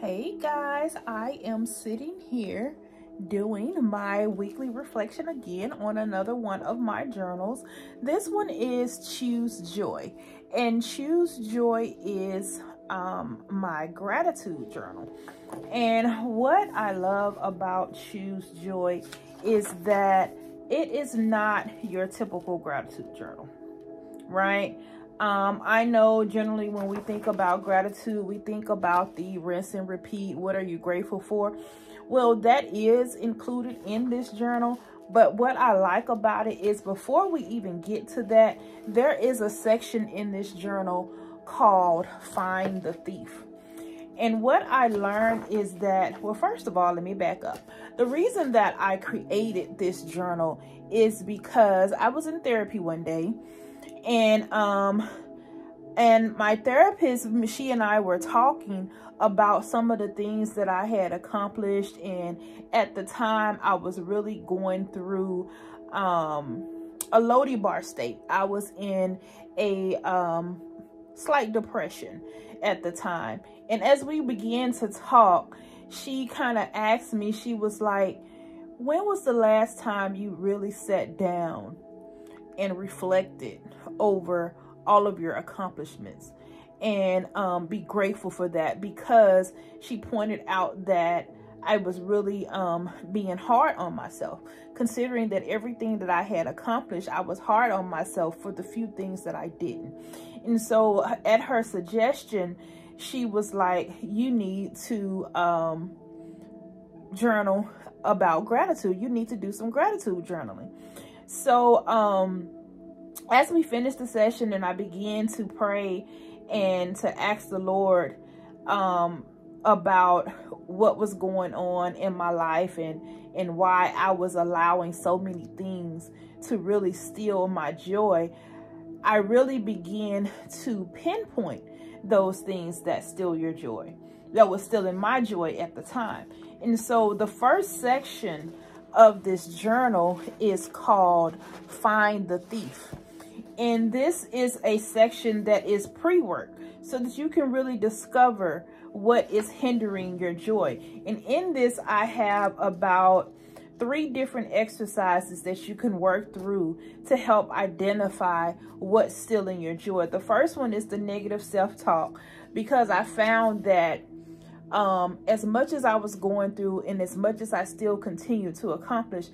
Hey guys, I am sitting here doing my weekly reflection again on another one of my journals. This one is Choose Joy, and Choose Joy is my gratitude journal. And what I love about Choose Joy is that it is not your typical gratitude journal, right? I know generally when we think about gratitude, we think about the rinse and repeat. What are you grateful for? Well, that is included in this journal. But what I like about it is before we even get to that, there is a section in this journal called Find the Thief. And what I learned is that, well, first of all, let me back up. The reason that I created this journal is because I was in therapy one day. And my therapist, she and I were talking about some of the things that I had accomplished. And at the time I was really going through, a Lodi bar state. I was in a, slight depression at the time. And as we began to talk, she kind of asked me, she was like, when was the last time you really sat down and reflected over all of your accomplishments and be grateful for that? Because she pointed out that I was really being hard on myself, considering that everything that I had accomplished, I was hard on myself for the few things that I didn't. And so at her suggestion, she was like, you need to journal about gratitude. You need to do some gratitude journaling. So as we finished the session and I began to pray and to ask the Lord about what was going on in my life and why I was allowing so many things to really steal my joy, I really began to pinpoint those things that steal your joy, that was stealing my joy at the time. And so the first section of this journal is called Find the Thief. And this is a section that is pre-work so that you can really discover what is hindering your joy. And in this, I have about 3 different exercises that you can work through to help identify what's stealing your joy. The first one is the negative self-talk, because I found that as much as I was going through and as much as I still continue to accomplish,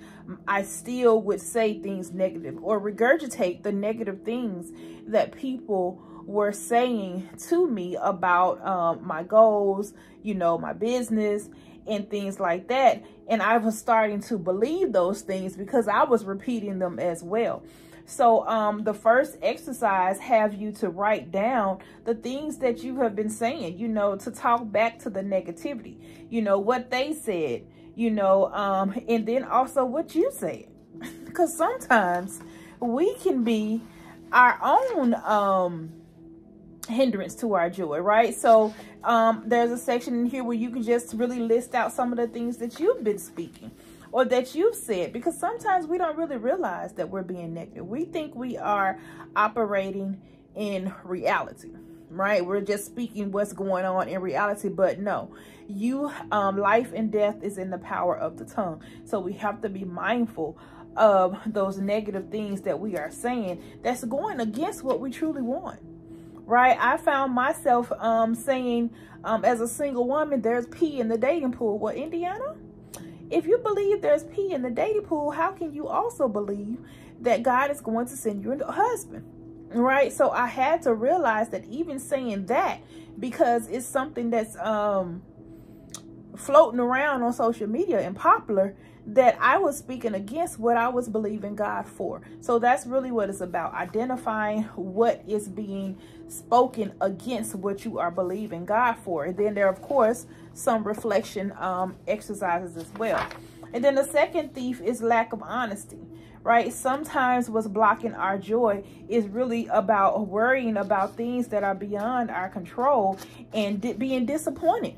I still would say things negative or regurgitate the negative things that people were saying to me about my goals, you know, my business and things like that. And I was starting to believe those things because I was repeating them as well. So the first exercise have you to write down the things that you have been saying, you know, to talk back to the negativity, you know, what they said, you know, and then also what you said. Because sometimes we can be our own hindrance to our joy, right? So there's a section in here where you can just really list out some of the things that you've been speaking or that you've said, because sometimes we don't really realize that we're being negative. We think we are operating in reality, right? We're just speaking what's going on in reality, but no, life and death is in the power of the tongue. So we have to be mindful of those negative things that we are saying that's going against what we truly want, right? I found myself saying, as a single woman, there's pee in the dating pool. Well, Indiana, if you believe there's pee in the dating pool, how can you also believe that God is going to send you a husband, right? So I had to realize that even saying that, because it's something that's floating around on social media and popular, that I was speaking against what I was believing God for. So that's really what it's about, identifying what is being spoken against what you are believing God for. And then there are, of course, some reflection exercises as well. And then the second thief is lack of honesty, right? Sometimes what's blocking our joy is really about worrying about things that are beyond our control and being disappointed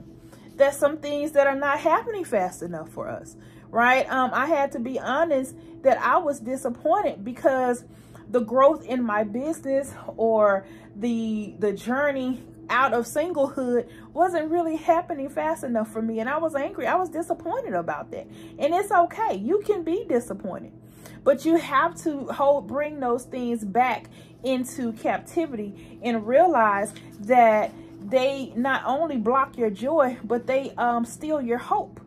that some things that are not happening fast enough for us, right? I had to be honest that I was disappointed because the growth in my business or the journey out of singlehood wasn't really happening fast enough for me. And I was angry. I was disappointed about that. And it's okay. You can be disappointed. But you have to bring those things back into captivity and realize that they not only block your joy, but they steal your hope,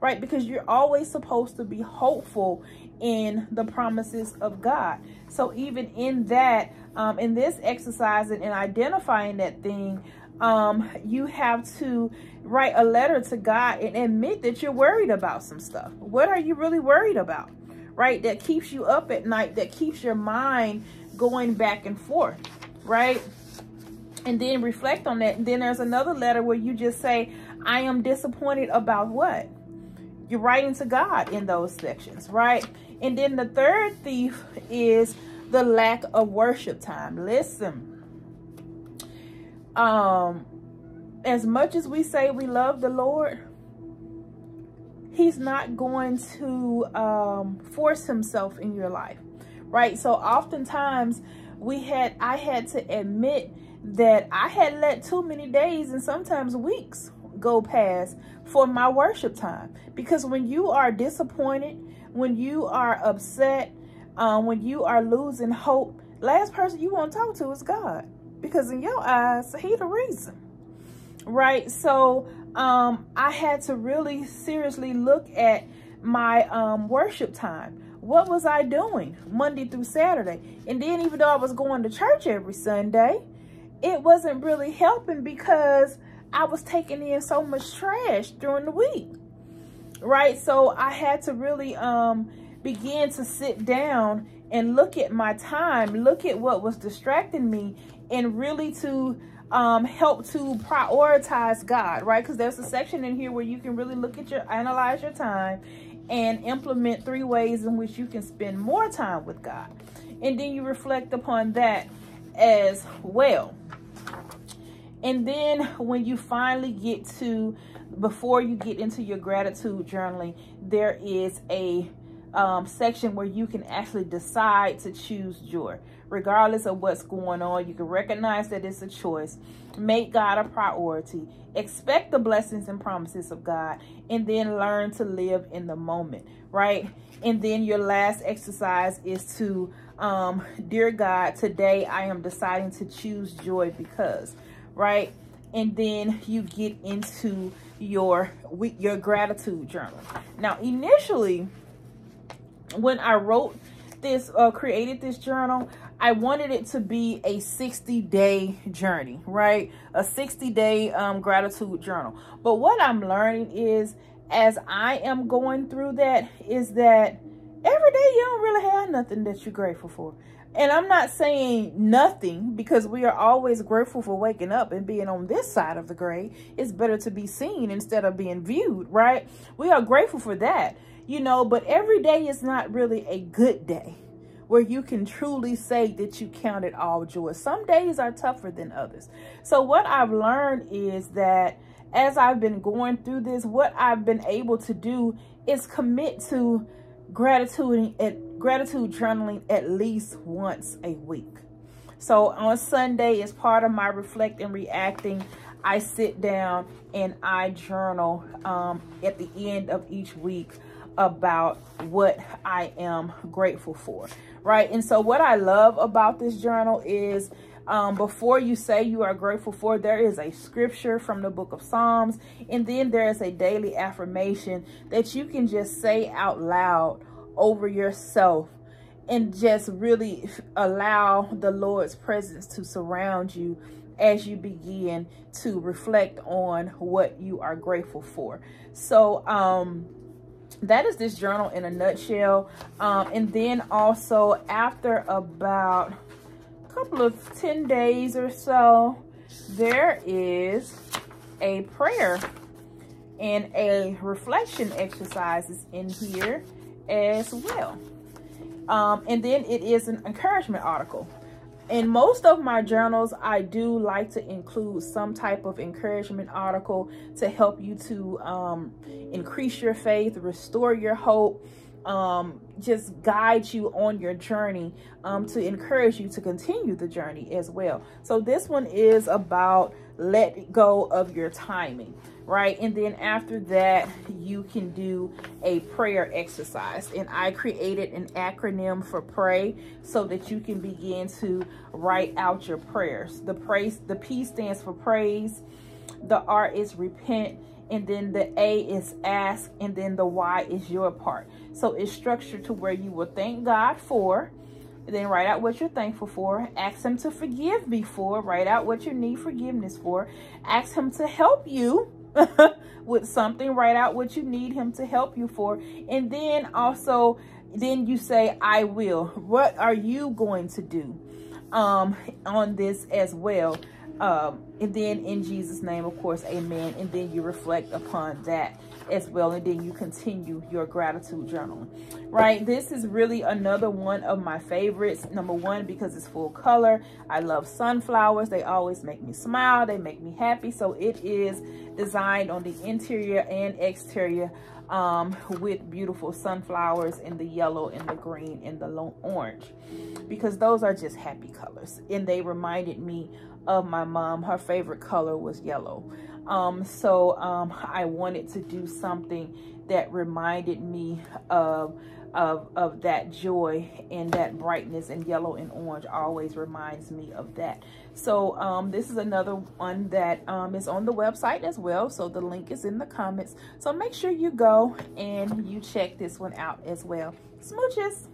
right? Because you're always supposed to be hopeful in the promises of God. So even in that, in this exercise and in identifying that thing, you have to write a letter to God and admit that you're worried about some stuff. What are you really worried about, right? That keeps you up at night, that keeps your mind going back and forth, right? And then reflect on that. And then there's another letter where you just say, I am disappointed about what? You're writing to God in those sections, right? And then the third thief is the lack of worship time. Listen, as much as we say we love the Lord, he's not going to force himself in your life, right? So oftentimes I had to admit that I had let too many days and sometimes weeks go past for my worship time. Because when you are disappointed, when you are upset, when you are losing hope, last person you want to talk to is God. Because in your eyes, he the reason, right? So I had to really seriously look at my worship time. What was I doing Monday through Saturday? And then even though I was going to church every Sunday, it wasn't really helping because I was taking in so much trash during the week, right? So I had to really begin to sit down and look at my time, look at what was distracting me, and really to help to prioritize God, right? Because there's a section in here where you can really look at analyze your time and implement 3 ways in which you can spend more time with God. And then you reflect upon that as well. And then when you finally get to, before you get into your gratitude journaling, there is a section where you can actually decide to choose joy. Regardless of what's going on, you can recognize that it's a choice. Make God a priority. Expect the blessings and promises of God. And then learn to live in the moment, right? And then your last exercise is to, dear God, today I am deciding to choose joy because, right? And then you get into your gratitude journal. Now, initially, when I wrote this, created this journal, I wanted it to be a 60-day journey, right? A 60-day gratitude journal. But what I'm learning is, as I am going through that, is that every day you don't really have nothing that you're grateful for. And I'm not saying nothing, because we are always grateful for waking up and being on this side of the grave. It's better to be seen instead of being viewed, right? We are grateful for that, you know, but every day is not really a good day where you can truly say that you counted all joy. Some days are tougher than others. So what I've learned is that as I've been going through this, what I've been able to do is commit to gratitude journaling at least once a week. So on Sunday, as part of my reflect and reacting, I sit down and I journal at the end of each week about what I am grateful for, right? And so what I love about this journal is before you say you are grateful for, there is a scripture from the book of Psalms, and then there is a daily affirmation that you can just say out loud over yourself and just really allow the Lord's presence to surround you as you begin to reflect on what you are grateful for. So that is this journal in a nutshell. And then also after about a couple of 10 days or so, there is a prayer and a reflection exercises in here as well. And then it is an encouragement article. In most of my journals, I do like to include some type of encouragement article to help you to increase your faith, restore your hope, just guide you on your journey, to encourage you to continue the journey as well. So this one is about let go of your timing, right? And then after that, you can do a prayer exercise. And I created an acronym for pray so that you can begin to write out your prayers. The P stands for praise, the R is repent, and then the A is ask, and then the Y is your part. So it's structured to where you will thank God for, then write out what you're thankful for, ask him to forgive me for, write out what you need forgiveness for, ask him to help you with something, write out what you need him to help you for, and then also, then you say, I will. What are you going to do on this as well? And then in Jesus' name, of course, amen. And then you reflect upon that as well. And then you continue your gratitude journal, right? This is really another one of my favorites. Number one, because it's full color. I love sunflowers. They always make me smile. They make me happy. So it is designed on the interior and exterior with beautiful sunflowers in the yellow and the green and the orange, because those are just happy colors. And they reminded me of my mom. Her favorite color was yellow. So I wanted to do something that reminded me of that joy and that brightness, and yellow and orange always reminds me of that. So this is another one that is on the website as well. So the link is in the comments. So make sure you go and you check this one out as well. Smooches.